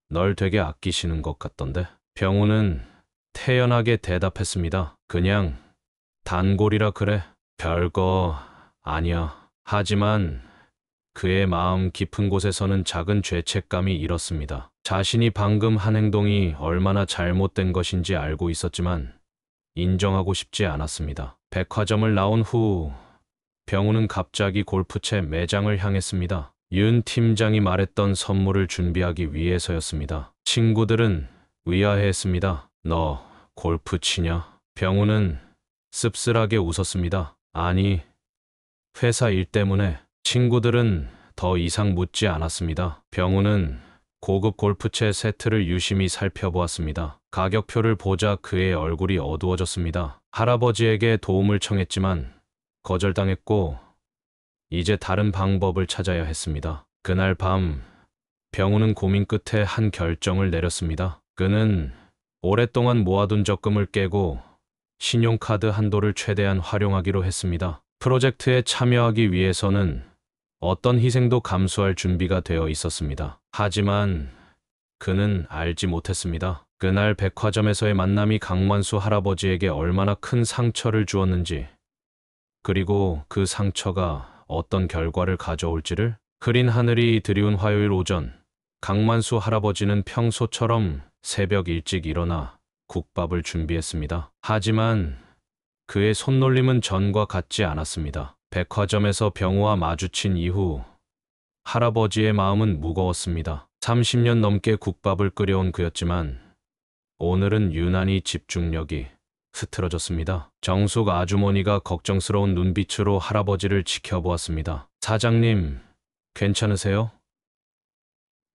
널 되게 아끼시는 것 같던데? 병우는 태연하게 대답했습니다. 그냥 단골이라 그래. 별거 아니야. 하지만 그의 마음 깊은 곳에서는 작은 죄책감이 일었습니다. 자신이 방금 한 행동이 얼마나 잘못된 것인지 알고 있었지만 인정하고 싶지 않았습니다. 백화점을 나온 후 병우는 갑자기 골프채 매장을 향했습니다. 윤 팀장이 말했던 선물을 준비하기 위해서였습니다. 친구들은 의아해했습니다. 너 골프 치냐? 병우는 씁쓸하게 웃었습니다. 아니, 회사 일 때문에. 친구들은 더 이상 묻지 않았습니다. 병우는 고급 골프채 세트를 유심히 살펴보았습니다. 가격표를 보자 그의 얼굴이 어두워졌습니다. 할아버지에게 도움을 청했지만 거절당했고 이제 다른 방법을 찾아야 했습니다. 그날 밤 병우는 고민 끝에 한 결정을 내렸습니다. 그는 오랫동안 모아둔 적금을 깨고 신용카드 한도를 최대한 활용하기로 했습니다. 프로젝트에 참여하기 위해서는 어떤 희생도 감수할 준비가 되어 있었습니다. 하지만 그는 알지 못했습니다. 그날 백화점에서의 만남이 강만수 할아버지에게 얼마나 큰 상처를 주었는지, 그리고 그 상처가 어떤 결과를 가져올지를. 흐린 하늘이 드리운 화요일 오전, 강만수 할아버지는 평소처럼 새벽 일찍 일어나 국밥을 준비했습니다. 하지만 그의 손놀림은 전과 같지 않았습니다. 백화점에서 병우와 마주친 이후 할아버지의 마음은 무거웠습니다. 30년 넘게 국밥을 끓여온 그였지만 오늘은 유난히 집중력이 흐트러졌습니다. 정숙 아주머니가 걱정스러운 눈빛으로 할아버지를 지켜보았습니다. 사장님, 괜찮으세요?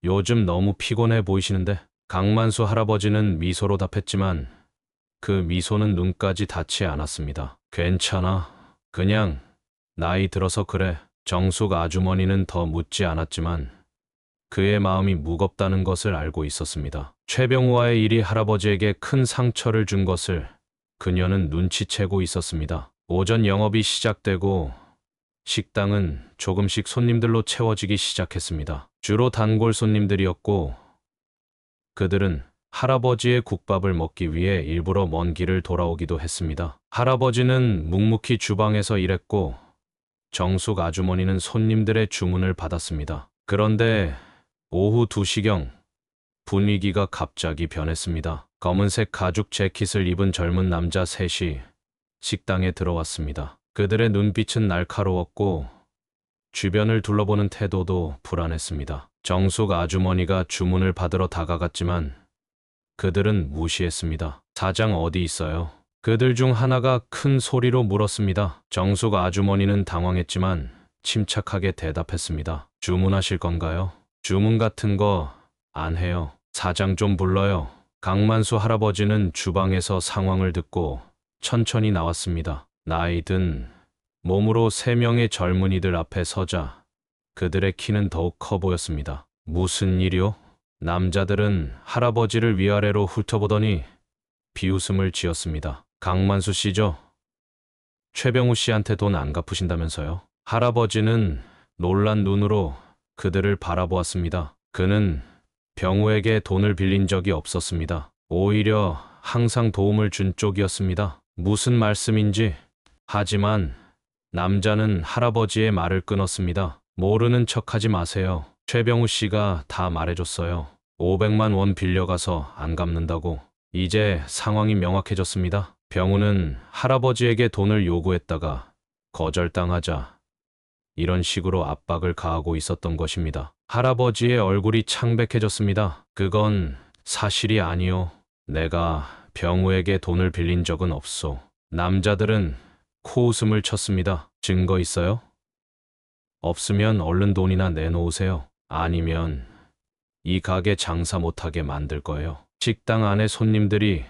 요즘 너무 피곤해 보이시는데? 강만수 할아버지는 미소로 답했지만 그 미소는 눈까지 닿지 않았습니다. 괜찮아. 그냥 나이 들어서 그래. 정숙 아주머니는 더 묻지 않았지만 그의 마음이 무겁다는 것을 알고 있었습니다. 최병우와의 일이 할아버지에게 큰 상처를 준 것을 그녀는 눈치채고 있었습니다. 오전 영업이 시작되고 식당은 조금씩 손님들로 채워지기 시작했습니다. 주로 단골 손님들이었고 그들은 할아버지의 국밥을 먹기 위해 일부러 먼 길을 돌아오기도 했습니다. 할아버지는 묵묵히 주방에서 일했고 정숙 아주머니는 손님들의 주문을 받았습니다. 그런데 오후 2시경 분위기가 갑자기 변했습니다. 검은색 가죽 재킷을 입은 젊은 남자 셋이 식당에 들어왔습니다. 그들의 눈빛은 날카로웠고 주변을 둘러보는 태도도 불안했습니다. 정숙 아주머니가 주문을 받으러 다가갔지만 그들은 무시했습니다. 사장 어디 있어요? 그들 중 하나가 큰 소리로 물었습니다. 정숙 아주머니는 당황했지만 침착하게 대답했습니다. 주문하실 건가요? 주문 같은 거 안 해요. 사장 좀 불러요. 강만수 할아버지는 주방에서 상황을 듣고 천천히 나왔습니다. 나이 든 몸으로 3명의 젊은이들 앞에 서자 그들의 키는 더욱 커 보였습니다. 무슨 일이요? 남자들은 할아버지를 위아래로 훑어보더니 비웃음을 지었습니다. 강만수 씨죠? 최병우 씨한테 돈 안 갚으신다면서요? 할아버지는 놀란 눈으로 그들을 바라보았습니다. 그는 병우에게 돈을 빌린 적이 없었습니다. 오히려 항상 도움을 준 쪽이었습니다. 무슨 말씀인지. 하지만 남자는 할아버지의 말을 끊었습니다. 모르는 척하지 마세요. 최병우 씨가 다 말해줬어요. 500만 원 빌려가서 안 갚는다고. 이제 상황이 명확해졌습니다. 병우는 할아버지에게 돈을 요구했다가 거절당하자 이런 식으로 압박을 가하고 있었던 것입니다. 할아버지의 얼굴이 창백해졌습니다. 그건 사실이 아니요. 내가 병우에게 돈을 빌린 적은 없소. 남자들은 코웃음을 쳤습니다. 증거 있어요? 없으면 얼른 돈이나 내놓으세요. 아니면 이 가게 장사 못하게 만들 거예요. 식당 안의 손님들이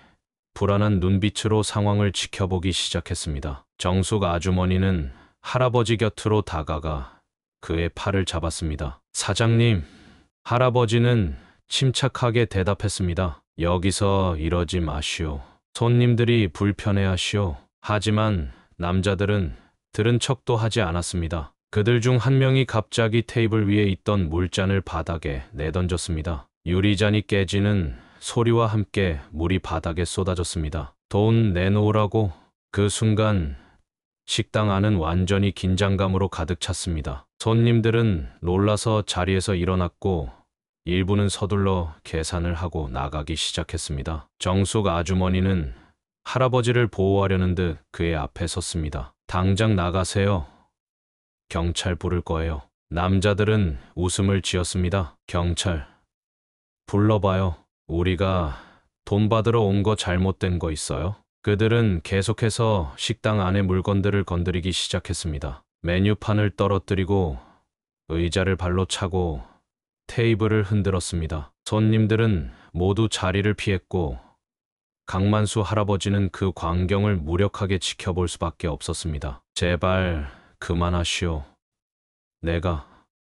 불안한 눈빛으로 상황을 지켜보기 시작했습니다. 정숙 아주머니는 할아버지 곁으로 다가가 그의 팔을 잡았습니다. 사장님, 할아버지는 침착하게 대답했습니다. 여기서 이러지 마시오. 손님들이 불편해하시오. 하지만 남자들은 들은 척도 하지 않았습니다. 그들 중 한 명이 갑자기 테이블 위에 있던 물잔을 바닥에 내던졌습니다. 유리잔이 깨지는 소리와 함께 물이 바닥에 쏟아졌습니다. 돈 내놓으라고. 그 순간 식당 안은 완전히 긴장감으로 가득 찼습니다. 손님들은 놀라서 자리에서 일어났고 일부는 서둘러 계산을 하고 나가기 시작했습니다. 정숙 아주머니는 할아버지를 보호하려는 듯 그의 앞에 섰습니다. 당장 나가세요. 경찰 부를 거예요. 남자들은 웃음을 지었습니다. 경찰? 불러봐요. 우리가 돈 받으러 온 거 잘못된 거 있어요? 그들은 계속해서 식당 안의 물건들을 건드리기 시작했습니다. 메뉴판을 떨어뜨리고 의자를 발로 차고 테이블을 흔들었습니다. 손님들은 모두 자리를 피했고 강만수 할아버지는 그 광경을 무력하게 지켜볼 수밖에 없었습니다. 제발 그만하시오.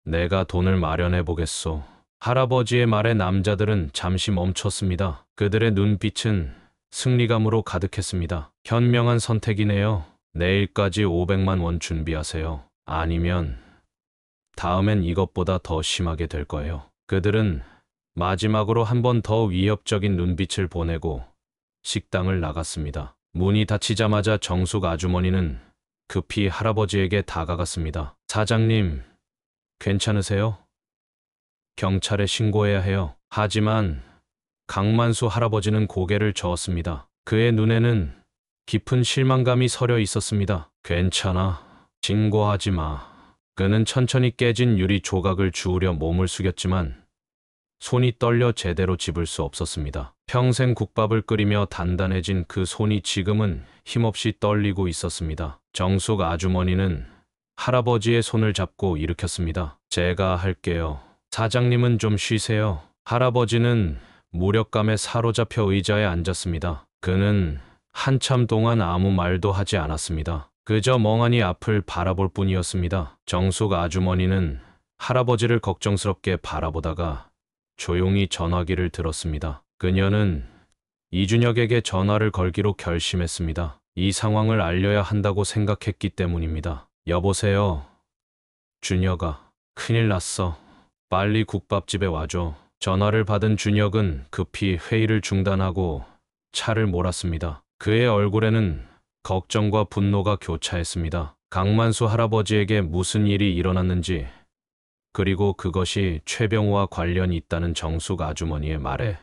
내가 돈을 마련해 보겠소. 할아버지의 말에 남자들은 잠시 멈췄습니다. 그들의 눈빛은 승리감으로 가득했습니다. 현명한 선택이네요. 내일까지 500만 원 준비하세요. 아니면 다음엔 이것보다 더 심하게 될 거예요. 그들은 마지막으로 한 번 더 위협적인 눈빛을 보내고 식당을 나갔습니다. 문이 닫히자마자 정숙 아주머니는 급히 할아버지에게 다가갔습니다. 사장님, 괜찮으세요? 경찰에 신고해야 해요. 하지만 강만수 할아버지는 고개를 저었습니다. 그의 눈에는 깊은 실망감이 서려 있었습니다. 괜찮아. 신고하지 마. 그는 천천히 깨진 유리 조각을 주우려 몸을 숙였지만 손이 떨려 제대로 집을 수 없었습니다. 평생 국밥을 끓이며 단단해진 그 손이 지금은 힘없이 떨리고 있었습니다. 정숙 아주머니는 할아버지의 손을 잡고 일으켰습니다. 제가 할게요. 사장님은 좀 쉬세요. 할아버지는 무력감에 사로잡혀 의자에 앉았습니다. 그는 한참 동안 아무 말도 하지 않았습니다. 그저 멍하니 앞을 바라볼 뿐이었습니다. 정숙 아주머니는 할아버지를 걱정스럽게 바라보다가 조용히 전화기를 들었습니다. 그녀는 이준혁에게 전화를 걸기로 결심했습니다. 이 상황을 알려야 한다고 생각했기 때문입니다. 여보세요. 준혁아, 큰일 났어. 빨리 국밥집에 와줘. 전화를 받은 준혁은 급히 회의를 중단하고 차를 몰았습니다. 그의 얼굴에는 걱정과 분노가 교차했습니다. 강만수 할아버지에게 무슨 일이 일어났는지, 그리고 그것이 최병우와 관련이 있다는 정숙 아주머니의 말에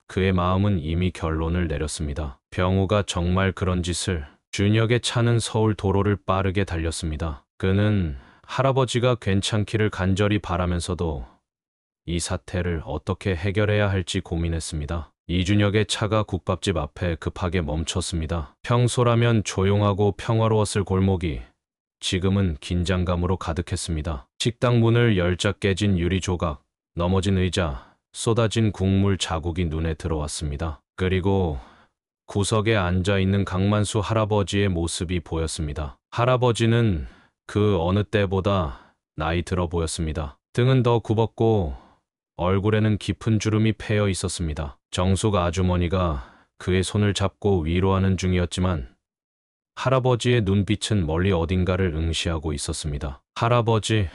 그의 마음은 이미 결론을 내렸습니다. 병우가 정말 그런 짓을. 준혁의 차는 서울 도로를 빠르게 달렸습니다. 그는 할아버지가 괜찮기를 간절히 바라면서도 이 사태를 어떻게 해결해야 할지 고민했습니다. 이준혁의 차가 국밥집 앞에 급하게 멈췄습니다. 평소라면 조용하고 평화로웠을 골목이 지금은 긴장감으로 가득했습니다. 식당 문을 열자 깨진 유리 조각, 넘어진 의자, 쏟아진 국물 자국이 눈에 들어왔습니다. 그리고 구석에 앉아있는 강만수 할아버지의 모습이 보였습니다. 할아버지는 그 어느 때보다 나이 들어 보였습니다. 등은 더 굽었고 얼굴에는 깊은 주름이 패여 있었습니다. 정숙 아주머니가 그의 손을 잡고 위로하는 중이었지만 할아버지의 눈빛은 멀리 어딘가를 응시하고 있었습니다. 할아버지,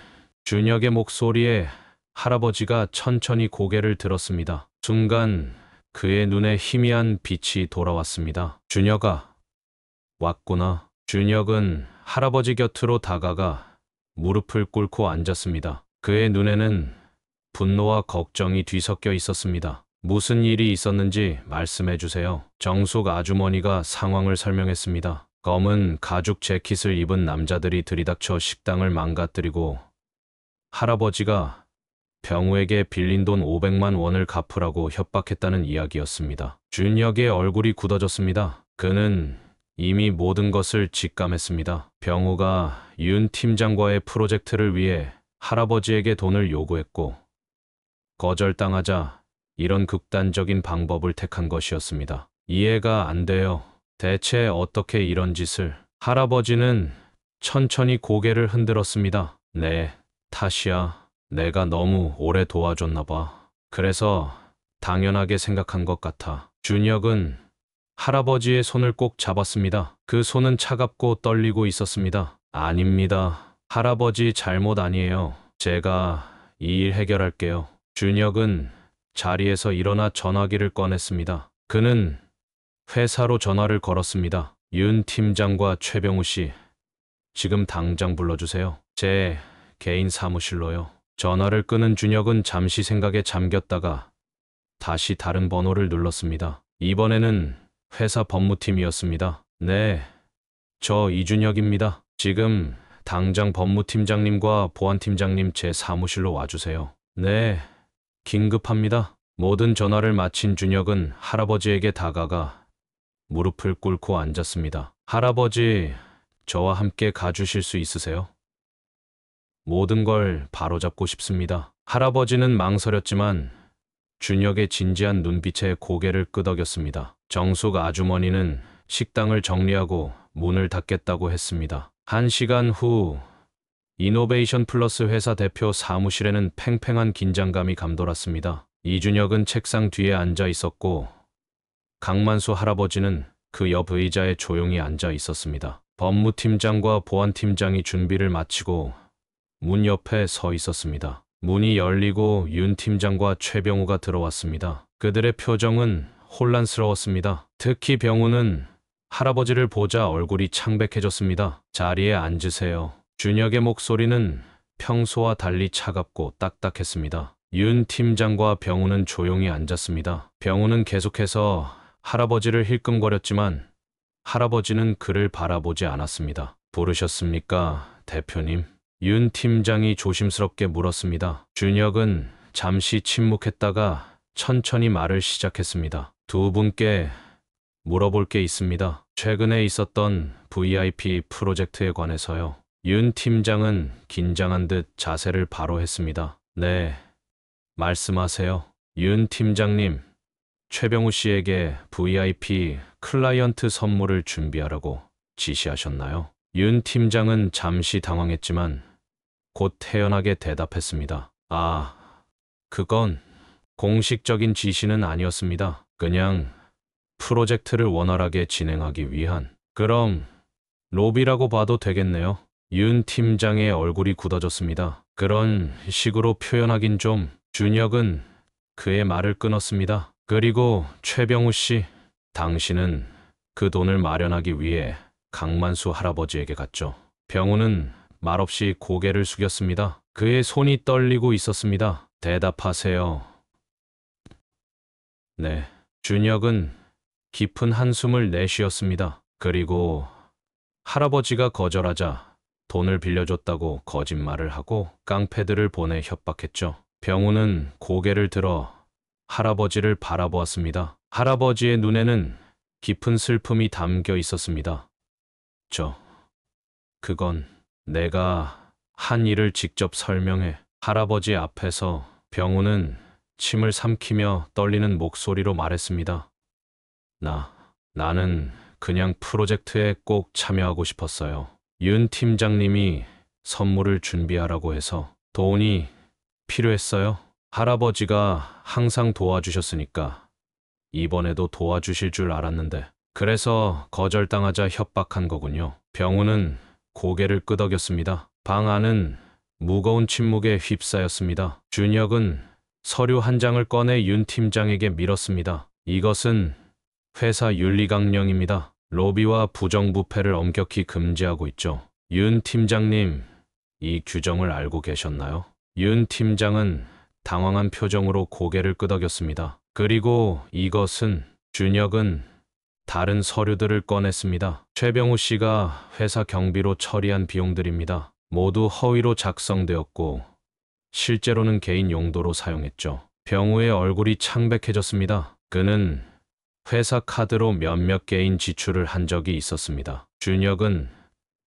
준혁의 목소리에 할아버지가 천천히 고개를 들었습니다. 순간 그의 눈에 희미한 빛이 돌아왔습니다. 준혁아, 왔구나. 준혁은 할아버지 곁으로 다가가 무릎을 꿇고 앉았습니다. 그의 눈에는 분노와 걱정이 뒤섞여 있었습니다. 무슨 일이 있었는지 말씀해 주세요. 정숙 아주머니가 상황을 설명했습니다. 검은 가죽 재킷을 입은 남자들이 들이닥쳐 식당을 망가뜨리고 할아버지가 병우에게 빌린 돈 500만 원을 갚으라고 협박했다는 이야기였습니다. 준혁의 얼굴이 굳어졌습니다. 그는 이미 모든 것을 직감했습니다. 병우가 윤 팀장과의 프로젝트를 위해 할아버지에게 돈을 요구했고 거절당하자 이런 극단적인 방법을 택한 것이었습니다. 이해가 안 돼요. 대체 어떻게 이런 짓을. 할아버지는 천천히 고개를 흔들었습니다. 내 탓이야. 내가 너무 오래 도와줬나 봐. 그래서 당연하게 생각한 것 같아. 준혁은 할아버지의 손을 꼭 잡았습니다. 그 손은 차갑고 떨리고 있었습니다. 아닙니다. 할아버지 잘못 아니에요. 제가 이 일 해결할게요. 준혁은 자리에서 일어나 전화기를 꺼냈습니다. 그는 회사로 전화를 걸었습니다. 윤 팀장과 최병우 씨, 지금 당장 불러주세요. 제 개인 사무실로요. 전화를 끊은 준혁은 잠시 생각에 잠겼다가 다시 다른 번호를 눌렀습니다. 이번에는 회사 법무팀이었습니다. 네, 저 이준혁입니다. 지금 당장 법무팀장님과 보안팀장님 제 사무실로 와주세요. 네, 긴급합니다. 모든 전화를 마친 준혁은 할아버지에게 다가가 무릎을 꿇고 앉았습니다. 할아버지, 저와 함께 가주실 수 있으세요? 모든 걸 바로잡고 싶습니다. 할아버지는 망설였지만 준혁의 진지한 눈빛에 고개를 끄덕였습니다. 정숙 아주머니는 식당을 정리하고 문을 닫겠다고 했습니다. 1시간 후 이노베이션 플러스 회사 대표 사무실에는 팽팽한 긴장감이 감돌았습니다. 이준혁은 책상 뒤에 앉아 있었고 강만수 할아버지는 그 옆 의자에 조용히 앉아 있었습니다. 법무팀장과 보안팀장이 준비를 마치고 문 옆에 서 있었습니다. 문이 열리고 윤 팀장과 최병우가 들어왔습니다. 그들의 표정은 혼란스러웠습니다. 특히 병우는 할아버지를 보자 얼굴이 창백해졌습니다. 자리에 앉으세요. 준혁의 목소리는 평소와 달리 차갑고 딱딱했습니다. 윤 팀장과 병우는 조용히 앉았습니다. 병우는 계속해서 할아버지를 힐끔거렸지만 할아버지는 그를 바라보지 않았습니다. 부르셨습니까, 대표님? 윤 팀장이 조심스럽게 물었습니다. 준혁은 잠시 침묵했다가 천천히 말을 시작했습니다. 두 분께 물어볼 게 있습니다. 최근에 있었던 VIP 프로젝트에 관해서요. 윤 팀장은 긴장한 듯 자세를 바로 했습니다. 네, 말씀하세요. 윤 팀장님, 최병우 씨에게 VIP 클라이언트 선물을 준비하라고 지시하셨나요? 윤 팀장은 잠시 당황했지만 곧 태연하게 대답했습니다. 아, 그건 공식적인 지시는 아니었습니다. 그냥 프로젝트를 원활하게 진행하기 위한. 그럼 로비라고 봐도 되겠네요. 윤 팀장의 얼굴이 굳어졌습니다. 그런 식으로 표현하긴 좀. 준혁은 그의 말을 끊었습니다. 그리고 최병우 씨, 당신은 그 돈을 마련하기 위해 강만수 할아버지에게 갔죠. 병우는 말없이 고개를 숙였습니다. 그의 손이 떨리고 있었습니다. 대답하세요. 네. 준혁은 깊은 한숨을 내쉬었습니다. 그리고 할아버지가 거절하자 돈을 빌려줬다고 거짓말을 하고 깡패들을 보내 협박했죠. 병우는 고개를 들어 할아버지를 바라보았습니다. 할아버지의 눈에는 깊은 슬픔이 담겨 있었습니다. 그건 내가 한 일을 직접 설명해. 할아버지 앞에서 병우는 침을 삼키며 떨리는 목소리로 말했습니다. 나는 그냥 프로젝트에 꼭 참여하고 싶었어요. 윤 팀장님이 선물을 준비하라고 해서 돈이 필요했어요. 할아버지가 항상 도와주셨으니까 이번에도 도와주실 줄 알았는데 그래서 거절당하자 협박한 거군요. 병우는 고개를 끄덕였습니다. 방 안은 무거운 침묵에 휩싸였습니다. 준혁은 서류 한 장을 꺼내 윤 팀장에게 밀었습니다. 이것은 회사 윤리강령입니다. 로비와 부정부패를 엄격히 금지하고 있죠. 윤 팀장님, 이 규정을 알고 계셨나요? 윤 팀장은 당황한 표정으로 고개를 끄덕였습니다. 그리고 이것은 준혁은 다른 서류들을 꺼냈습니다. 최병우 씨가 회사 경비로 처리한 비용들입니다. 모두 허위로 작성되었고 실제로는 개인 용도로 사용했죠. 병우의 얼굴이 창백해졌습니다. 그는 회사 카드로 몇몇 개인 지출을 한 적이 있었습니다. 준혁은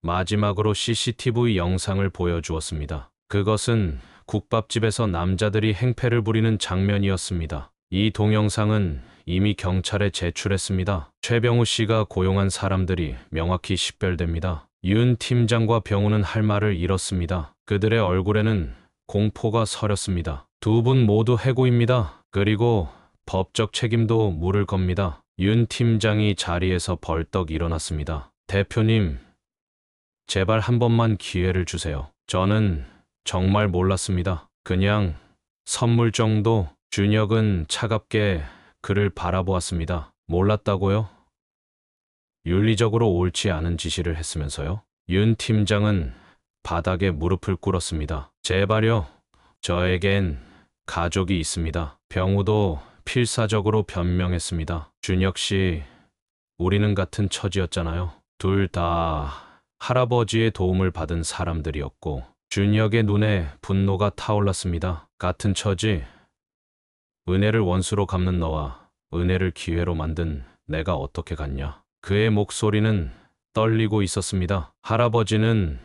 마지막으로 CCTV 영상을 보여주었습니다. 그것은 국밥집에서 남자들이 행패를 부리는 장면이었습니다. 이 동영상은 이미 경찰에 제출했습니다. 최병우 씨가 고용한 사람들이 명확히 식별됩니다. 윤 팀장과 병우는 할 말을 잃었습니다. 그들의 얼굴에는 공포가 서렸습니다. 두 분 모두 해고입니다. 그리고 법적 책임도 물을 겁니다. 윤 팀장이 자리에서 벌떡 일어났습니다. 대표님, 제발 한 번만 기회를 주세요. 저는 정말 몰랐습니다. 그냥 선물 정도. 준혁은 차갑게 그를 바라보았습니다. 몰랐다고요? 윤리적으로 옳지 않은 지시를 했으면서요? 윤 팀장은 바닥에 무릎을 꿇었습니다. 제발요. 저에겐 가족이 있습니다. 병우도 필사적으로 변명했습니다. 준혁 씨, 우리는 같은 처지였잖아요. 둘 다 할아버지의 도움을 받은 사람들이었고 준혁의 눈에 분노가 타올랐습니다. 같은 처지, 은혜를 원수로 갚는 너와 은혜를 기회로 만든 내가 어떻게 같냐. 그의 목소리는 떨리고 있었습니다. 할아버지는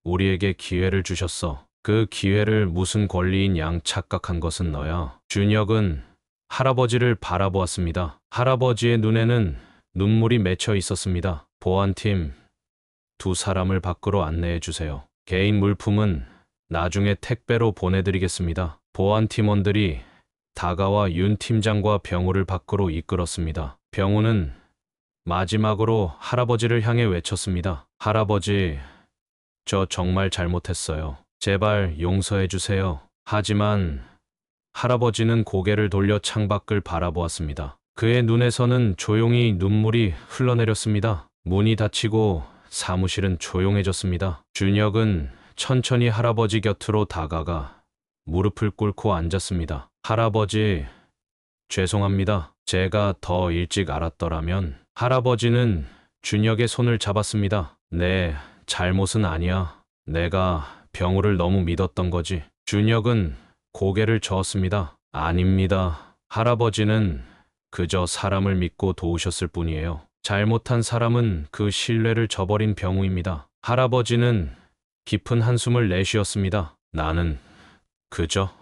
우리에게 기회를 주셨어. 그 기회를 무슨 권리인 양 착각한 것은 너야. 준혁은 할아버지를 바라보았습니다. 할아버지의 눈에는 눈물이 맺혀 있었습니다. 보안팀, 두 사람을 밖으로 안내해 주세요. 개인 물품은 나중에 택배로 보내드리겠습니다. 보안 팀원들이 다가와 윤 팀장과 병우를 밖으로 이끌었습니다. 병우는 마지막으로 할아버지를 향해 외쳤습니다. 할아버지, 저 정말 잘못했어요. 제발 용서해 주세요. 하지만 할아버지는 고개를 돌려 창밖을 바라보았습니다. 그의 눈에서는 조용히 눈물이 흘러내렸습니다. 문이 닫히고 사무실은 조용해졌습니다. 준혁은 천천히 할아버지 곁으로 다가가 무릎을 꿇고 앉았습니다. 할아버지, 죄송합니다. 제가 더 일찍 알았더라면. 할아버지는 준혁의 손을 잡았습니다. 내 잘못은 아니야. 내가 병우를 너무 믿었던 거지. 준혁은 고개를 저었습니다. 아닙니다. 할아버지는 그저 사람을 믿고 도우셨을 뿐이에요. 잘못한 사람은 그 신뢰를 저버린 병우입니다. 할아버지는 깊은 한숨을 내쉬었습니다. 나는 그저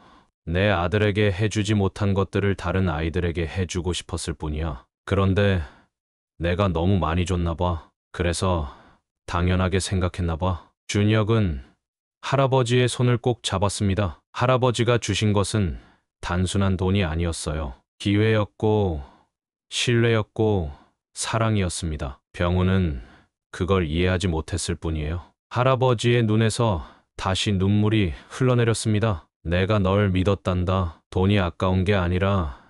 내 아들에게 해주지 못한 것들을 다른 아이들에게 해주고 싶었을 뿐이야. 그런데 내가 너무 많이 줬나 봐. 그래서 당연하게 생각했나 봐. 준혁은 할아버지의 손을 꼭 잡았습니다. 할아버지가 주신 것은 단순한 돈이 아니었어요. 기회였고, 신뢰였고, 사랑이었습니다. 병우는 그걸 이해하지 못했을 뿐이에요. 할아버지의 눈에서 다시 눈물이 흘러내렸습니다. 내가 널 믿었단다. 돈이 아까운 게 아니라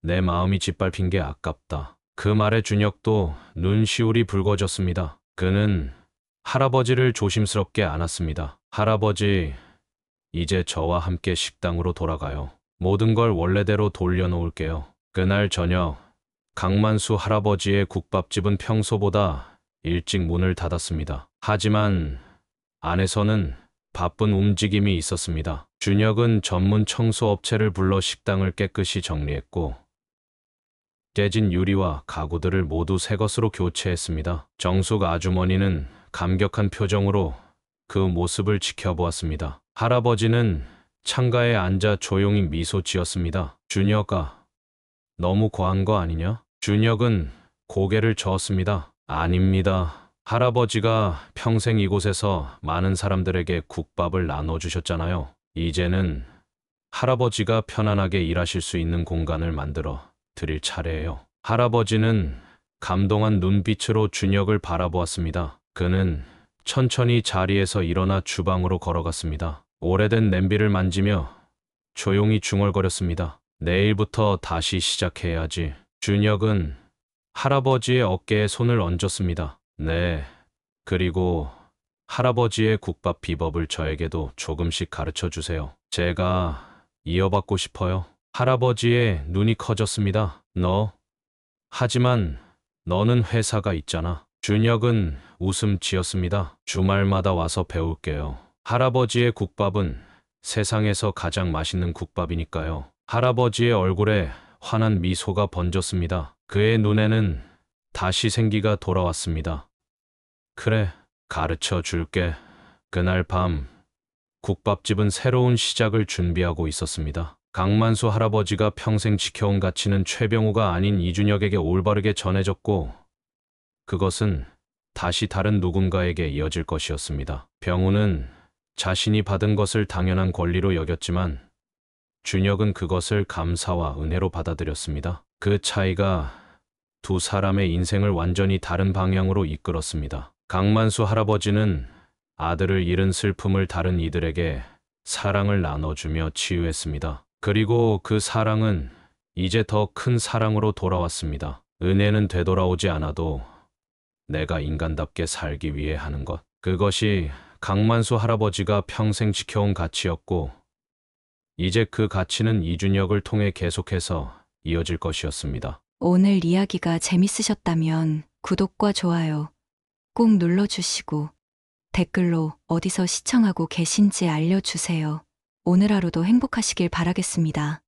내 마음이 짓밟힌 게 아깝다. 그 말에 준혁도 눈시울이 붉어졌습니다. 그는 할아버지를 조심스럽게 안았습니다. 할아버지, 이제 저와 함께 식당으로 돌아가요. 모든 걸 원래대로 돌려놓을게요. 그날 저녁, 강만수 할아버지의 국밥집은 평소보다 일찍 문을 닫았습니다. 하지만 안에서는 바쁜 움직임이 있었습니다. 준혁은 전문 청소업체를 불러 식당을 깨끗이 정리했고, 깨진 유리와 가구들을 모두 새 것으로 교체했습니다. 정숙 아주머니는 감격한 표정으로 그 모습을 지켜보았습니다. 할아버지는 창가에 앉아 조용히 미소 지었습니다. 준혁아, 너무 과한 거 아니냐? 준혁은 고개를 저었습니다. 아닙니다. 할아버지가 평생 이곳에서 많은 사람들에게 국밥을 나눠주셨잖아요. 이제는 할아버지가 편안하게 일하실 수 있는 공간을 만들어 드릴 차례예요. 할아버지는 감동한 눈빛으로 준혁을 바라보았습니다. 그는 천천히 자리에서 일어나 주방으로 걸어갔습니다. 오래된 냄비를 만지며 조용히 중얼거렸습니다. 내일부터 다시 시작해야지. 준혁은 할아버지의 어깨에 손을 얹었습니다. 네. 그리고 할아버지의 국밥 비법을 저에게도 조금씩 가르쳐 주세요. 제가 이어받고 싶어요. 할아버지의 눈이 커졌습니다. 하지만 너는 회사가 있잖아. 준혁은 웃음 지었습니다. 주말마다 와서 배울게요. 할아버지의 국밥은 세상에서 가장 맛있는 국밥이니까요. 할아버지의 얼굴에 환한 미소가 번졌습니다. 그의 눈에는 다시 생기가 돌아왔습니다. 그래, 가르쳐 줄게. 그날 밤, 국밥집은 새로운 시작을 준비하고 있었습니다. 강만수 할아버지가 평생 지켜온 가치는 최병우가 아닌 이준혁에게 올바르게 전해졌고, 그것은 다시 다른 누군가에게 이어질 것이었습니다. 병우는 자신이 받은 것을 당연한 권리로 여겼지만, 준혁은 그것을 감사와 은혜로 받아들였습니다. 그 차이가 두 사람의 인생을 완전히 다른 방향으로 이끌었습니다. 강만수 할아버지는 아들을 잃은 슬픔을 다른 이들에게 사랑을 나눠주며 치유했습니다. 그리고 그 사랑은 이제 더 큰 사랑으로 돌아왔습니다. 은혜는 되돌아오지 않아도 내가 인간답게 살기 위해 하는 것. 그것이 강만수 할아버지가 평생 지켜온 가치였고, 이제 그 가치는 이준혁을 통해 계속해서 이어질 것이었습니다. 오늘 이야기가 재밌으셨다면 구독과 좋아요 꼭 눌러주시고 댓글로 어디서 시청하고 계신지 알려주세요. 오늘 하루도 행복하시길 바라겠습니다.